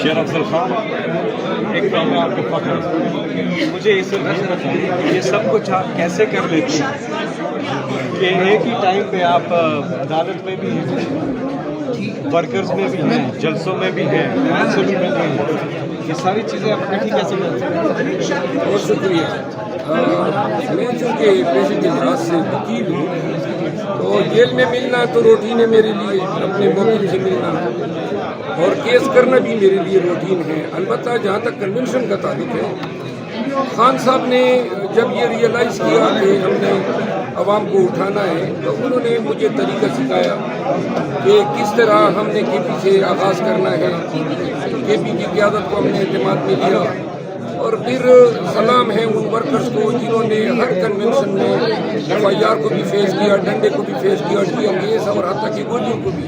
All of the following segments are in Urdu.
شیر افضل خان ایک کام میں آپ کو فخر ہے. مجھے یہ سب نہیں پتا یہ سب کچھ آپ کیسے کر لیتے ہیں کہ ایک ہی ٹائم پہ آپ عدالت میں بھی ہیں، ورکرز میں بھی ہیں، جلسوں میں بھی ہیں، کونسل میں بھی ہیں، یہ ساری چیزیں آپ اکٹھی کیسے کرتے ہیں؟ بہت شکریہ. میں چونکہ پیشے کے لحاظ سے وکیل ہوں تو جیل میں ملنا تو روٹین ہے میرے لیے، اپنے موکل سے ملنا اور کیس کرنا بھی میرے لیے روٹین ہے. البتہ جہاں تک کنونشن کا تعلق ہے، خان صاحب نے جب یہ ریئلائز کیا کہ ہم نے عوام کو اٹھانا ہے تو انہوں نے مجھے طریقہ سکھایا کہ کس طرح ہم نے کے پی سے آغاز کرنا ہے. کے پی کی قیادت کو ہم نے اعتماد میں لیا اور پھر سلام ہے ان ورکرز کو جنہوں نے ہر کنونشن میں ایف آئی آر کو بھی فیس کیا، ڈنڈے کو بھی فیس کیا، ٹی ایم ایس اور حتیٰ کہ گولیوں کو بھی.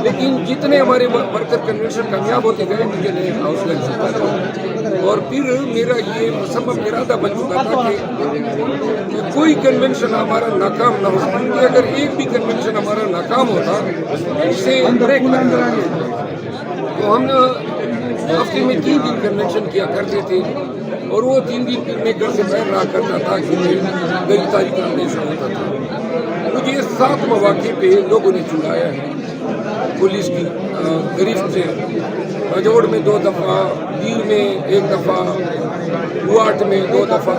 لیکن جتنے ہمارے ورکر کنونشن کامیاب ہوتے گئے مجھے نئے حوصلہ ملتا اور پھر میرا یہ مصمم ارادہ بن چکا تھا کہ کوئی کنونشن ہمارا ناکام نہ ہو. کیونکہ اگر ایک بھی کنونشن ہمارا ناکام ہوتا اس سے بریک لگ جاتا. تو ہم ہفتے میں 3 دن کنونشن کیا کرتے تھے اور وہ 3 دن میں گھر سے باہر رہا کرتا تھا کیونکہ گئی تاریخ کا اندیشہ ہوتا تھا. مجھے 7 مواقع پہ لوگوں نے چڑھایا ہے پولیس کی گرفت سے. راجوڑ میں 2 دفعہ، دیر میں 1 دفعہ، گواٹ میں 2 دفعہ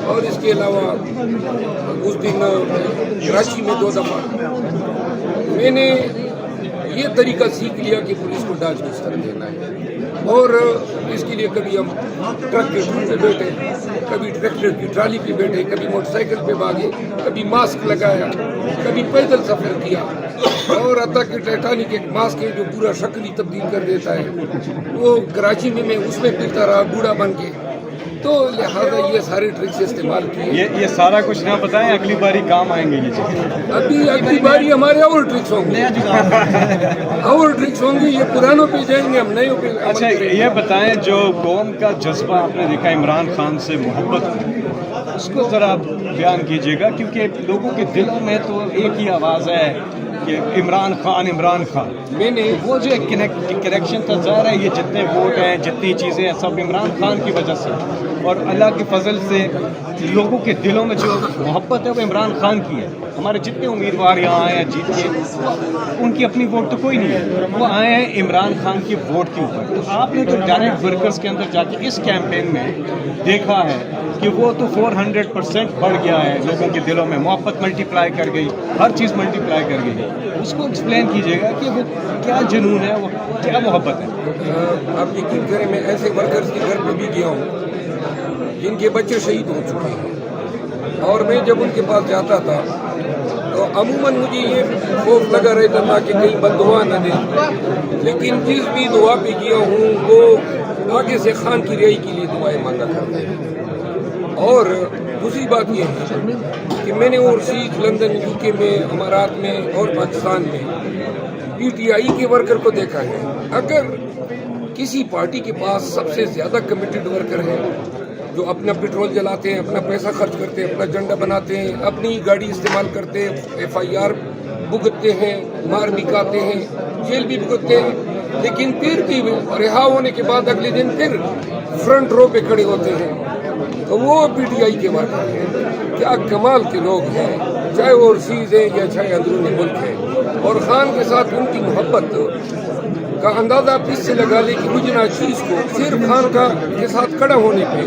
اور اس کے علاوہ اس دن کراچی میں 2 دفعہ. میں نے یہ طریقہ سیکھ لیا کہ پولیس کو ڈاج کس طرح دینا ہے اور اس کے لیے کبھی ہم ٹرک کے ڈھول پہ بیٹھے، کبھی ٹریکٹر کی ٹرالی پہ بیٹھے، کبھی موٹر سائیکل پہ بھاگے، کبھی ماسک لگایا، کبھی پیدل سفر کیا اور حتیٰ کہ ٹائٹانک ایک ماسک ہے جو پورا شکل ہی تبدیل کر دیتا ہے، وہ کراچی میں اس میں پھرتا رہا بوڑھا بن کے. تو لہٰذا یہ سارے ٹرکس استعمال کیے. یہ سارا کچھ نہ بتائیں، اگلی باری کام آئیں گے یہ چیزیں. اگلی باری ہمارے اور ٹرکس ہوں گے، اور ٹرکس ہوں گے. یہ پرانوں پہ جائیں گے، ہم نئے پہ. اچھا یہ بتائیں جو قوم کا جذبہ آپ نے دیکھا عمران خان سے محبت، اس کو ذرا بیان کیجیے گا کیونکہ لوگوں کے دلوں میں تو ایک ہی آواز ہے کہ عمران خان عمران خان. میں نے وہ جو ایک کنیکشن تھا، ظاہر ہے یہ جتنے ووٹ ہیں جتنی چیزیں ہیں سب عمران خان کی وجہ سے اور اللہ کے فضل سے لوگوں کے دلوں میں جو محبت ہے وہ عمران خان کی ہے. ہمارے جتنے امیدوار یہاں آئے ہیں جیت کے، ان کی اپنی ووٹ تو کوئی نہیں ہے، وہ آئے ہیں عمران خان کی ووٹ کے اوپر. تو آپ نے تو ڈائریکٹ ورکرز کے اندر جا کے اس کیمپین میں دیکھا ہے کہ وہ تو 400% بڑھ گیا ہے لوگوں کے دلوں میں، محبت ملٹی پلائی کر گئی، ہر چیز ملٹی پلائی کر گئی. اس کو ایکسپلین کیجیے گا کہ وہ کیا جنون ہے، وہ کیا محبت ہے. آپ یقین کریں میں ایسے ورکرز کے گھر پہ بھی گیا ہوں جن کے بچے شہید ہو چکے ہیں اور میں جب ان کے پاس جاتا تھا تو عموماً مجھے یہ خوف لگا رہتا تھا کہ کہیں بددعا نہ دیں. لیکن جس بھی دعا پہ گیا ہوں وہ آگے سے خان کی رہائی کے لیے دعائیں مانگا کرتے ہیں. اور دوسری بات یہ ہے کہ میں نے اوورسیز لندن، یو کے میں، امارات میں اور پاکستان میں پی ٹی آئی کے ورکر کو دیکھا ہے. اگر کسی پارٹی کے پاس سب سے زیادہ کمیٹڈ ورکر ہے جو اپنا پیٹرول جلاتے ہیں، اپنا پیسہ خرچ کرتے ہیں، اپنا جھنڈا بناتے ہیں، اپنی گاڑی استعمال کرتے ہیں، ایف آئی آر بھگتتے ہیں، مار بھی کھاتے ہیں، جیل بھی بھگتتے ہیں، لیکن پھر بھی رہا ہونے کے بعد اگلے دن پھر فرنٹ رو پہ کھڑے ہوتے ہیں، تو وہ پی ٹی آئی کے ورکر ہیں. کیا کمال کے لوگ ہیں، چاہے اوورسیز ہیں یا چاہے اندرونی ملک ہیں. اور خان کے ساتھ ان کی محبت کا اندازہ آپ اس سے لگا لیں کہ مجھے چیز کو صرف خان کا کے ساتھ کھڑا ہونے پہ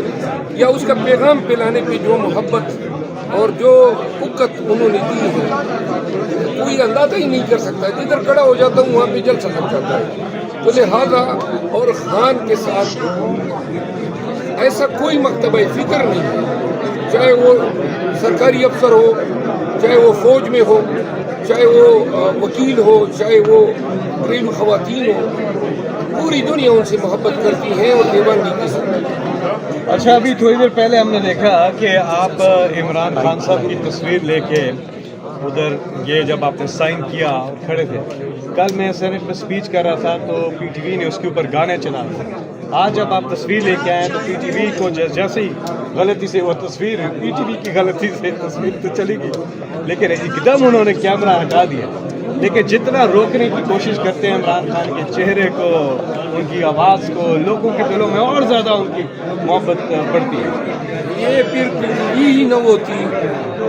یا اس کا پیغام پھیلانے پہ جو محبت اور جو قوت انہوں نے دی ہے کوئی اندازہ ہی نہیں کر سکتا. جدھر کھڑا ہو جاتا ہوں وہاں پہ جل سکتا جاتا ہے. تو لہٰذا اور خان کے ساتھ ایسا کوئی مکتبہ فکر نہیں ہے، چاہے وہ سرکاری افسر ہو، چاہے وہ فوج میں ہو، چاہے وہ وکیل ہو، چاہے وہ گھریلو خواتین ہو، پوری دنیا ان سے محبت کرتی ہے اور دیوانگی کے ساتھ. اچھا ابھی تھوڑی دیر پہلے ہم نے دیکھا کہ آپ عمران خان صاحب کی تصویر لے کے ادھر یہ جب آپ نے سائن کیا اور کھڑے تھے. کل میں سینٹ میں سپیچ کر رہا تھا تو پی ٹی وی نے اس کے اوپر گانے چلا تھے. آج جب آپ تصویر لے کے آئے تو پی ٹی وی کو جیسے ہی غلطی سے وہ تصویر پی ٹی وی کی غلطی سے تصویر تو چلی گئی لیکن ایک دم انہوں نے کیمرہ ہٹا دیا. لیکن جتنا روکنے کی کوشش کرتے ہیں عمران خان کے چہرے کو، ان کی آواز کو، لوگوں کے دلوں میں اور زیادہ ان کی محبت بڑھتی ہے. یہ پھر ہی نہ ہوتی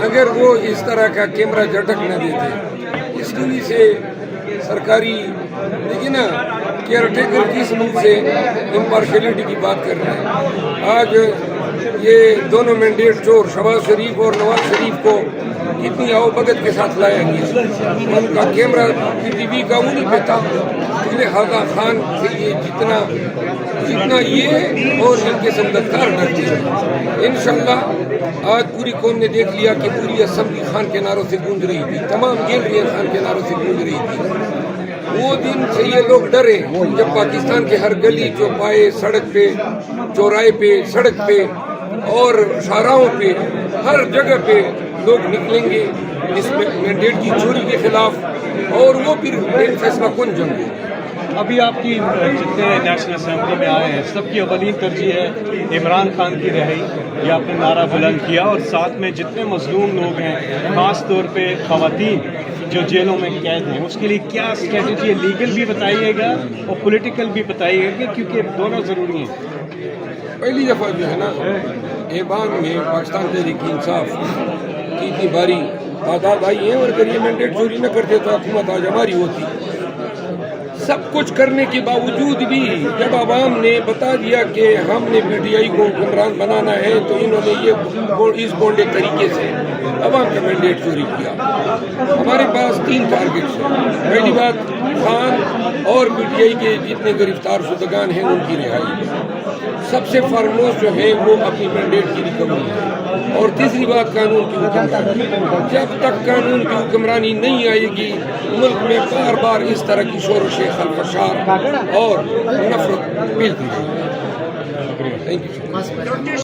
اگر وہ اس طرح کا کیمرہ جھٹک نہ دیتے. اس ٹی وی سے سرکاری دیکھیے نا کیئر ٹیکر کی سمجھ سے امپارشلٹی کی بات کر رہے ہیں. آج یہ دونوں مینڈیٹ چور شہباز شریف اور نواز شریف کو اتنی آؤ بھگت کے ساتھ لایا گیا. ان کا کیمرہ ٹی وی کا وہ نہیں پیتا. لہٰذا خان سے یہ جتنا یہ اور ان کے سمددگار ڈرتے ہیں. انشاءاللہ آج پوری قوم نے دیکھ لیا کہ پوری اسمبلی خان کے نعروں سے گونج رہی تھی، تمام گیلریاں خان کے نعروں سے گونج رہی تھی. وہ دن سے یہ لوگ ڈرے جب پاکستان کے ہر گلی چوپائے، سڑک پہ، چوراہے پہ، سڑک پہ اور شاہراہوں پہ، ہر جگہ پہ لوگ نکلیں گے اس مینڈیٹ کی چوری کے خلاف، اور وہ پھر ایک فیصلہ کن جنگ ہے. ابھی آپ کی جتنے نیشنل اسمبلی میں آئے ہیں سب کی اولین ترجیح ہے عمران خان کی رہائی. یہ آپ نے نعرہ بلند کیا، اور ساتھ میں جتنے مظلوم لوگ ہیں خاص طور پہ خواتین جو جیلوں میں قید ہیں اس کے لیے کیا اسٹریٹجی ہے؟ لیگل بھی بتائیے گا اور پولیٹیکل بھی بتائیے گا کیونکہ دونوں ضروری ہیں. پہلی دفعہ جو ہے نا ایوان میں پاکستان تحریک انصاف کی اتنی باری تعداد آئی ہے، اور اگر یہ مینڈیٹ چوری نہ کرتے تو حکومت آج ہماری ہوتی. سب کچھ کرنے کے باوجود بھی جب عوام نے بتا دیا کہ ہم نے پی ٹی آئی کو حکمران بنانا ہے تو انہوں نے یہ اس بونڈے طریقے سے عوام کا مینڈیٹ چوری کیا. ہمارے پاس 3 ٹارگیٹس ہیں. پہلی بات خان اور پی ٹی آئی کے جتنے گرفتار شدگان ہیں ان کی رہائی. سب سے فارموسٹ جو ہیں وہ اپنی مینڈیٹ کی ریکوری ہے. اور تیسری بات قانون کی حکمرانی. جب تک قانون کی حکمرانی نہیں آئے گی ملک میں بار بار اس طرح کی شورش خلفشار اور نفرت پھیلتی ہے. Thank you.